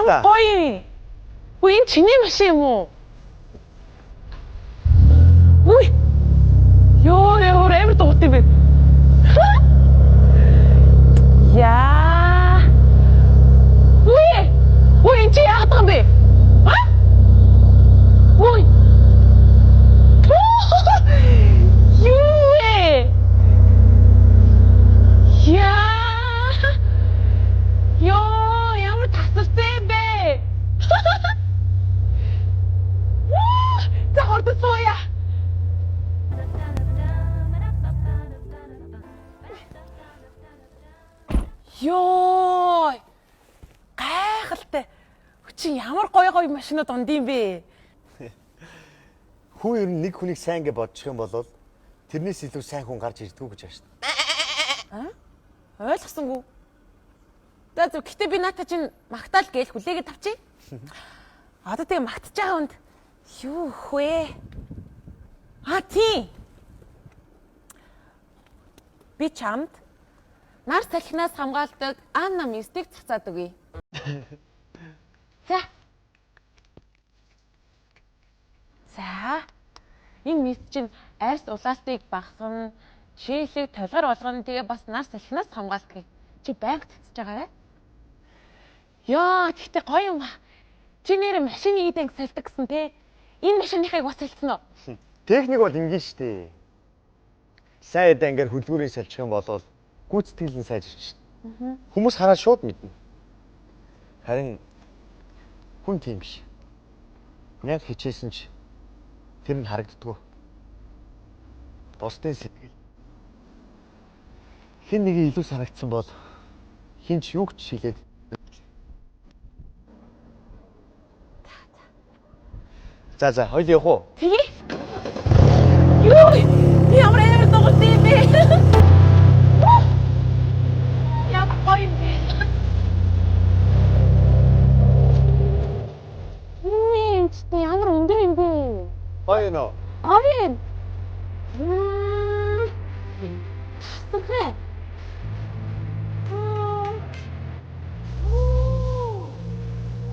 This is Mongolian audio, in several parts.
Ямар гоё. Үгүй энэ чиний машин юм уу? Үгүй. Ёо амар дуут юм бэ. Яа. Үгүй энэ чи яагаад юм бэ? Ха? Үгүй. Юу ээ? Яа. Ёо ямар тасарсан бэ? За хордон сууя. Ёо. Гайхалтай. Чи ямар гоё машинууд ундын бэ? Хүн ер нь нэг хүнийг сайн гэж бодчих юм бол тэрнээс илүү сайн хүн гарч ирдгүү гэж байна шүү дээ. Ойлгосонгүй. За зөв гэтээ би наата чинь магтаал гээл хүлээгээд тавчи. Одоо тэгээ магтаж байгаа хүнд юу хвэ? Тийм. Би чамд нар салхинаас хамгаалдаг Анна мистик цацаад өгье. За. Энэ мист чинь арьс улаалтыг багасгана, шийлэг толгор болгоно, тэгээ бас нар салхинаас хамгаалдаг. Чи байнга цэцэж байгаа бай. Яа, гэхдээ гоё юм. Чи нэр машины эд анги салдаг гэсэн те. Энэ машиныхыг бас салцсан уу? Техник бол ингэн штэ. Сайн эд ангиар хөлгүүрийг салчих юм бол гүйцэтгэл нь сайжирч шин. Хүмүүс хараад шууд мэднэ. Харин хүн тийм биш. Яг хичээсэн ч тэр нь харагддаггүй. Бусдын сэтгэл. Хэн нэг илүү санагдсан бол хин ч юу ч шилээд. За хоёул явах уу? Тэгээ. Юу? Ямар амар тоглолт юм бэ? Яа гоё юм бэ? Ямар өндөр юм бэ? Гоё нөө. Авин. Тэгэх.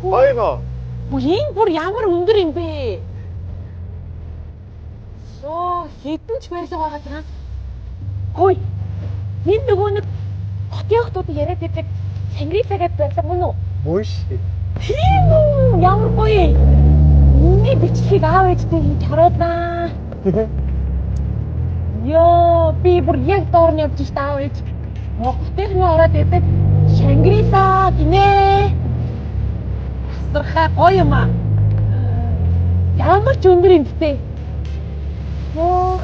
Гоё нөө. Энэ бүр ямар өндөр юм бэ? Хэдэн ч барилга байгаа даа. Хөөе. Энэ нөгөө нэг хотын хотууд яриад байдаг Сангрилагад барилга мөн үү? Мөн шүү. Тийм үү? Ямар гоё. Миний бичлэгийг аав ээжтэй хийж харуулнаа. Ёо, би бүр яг доор нь явж штэ аав ээж. Хотын ороод байдаг Шангрила гинэ. Асархай гоё юм аа. Ямар ч өндөр юм бэ? Ёо.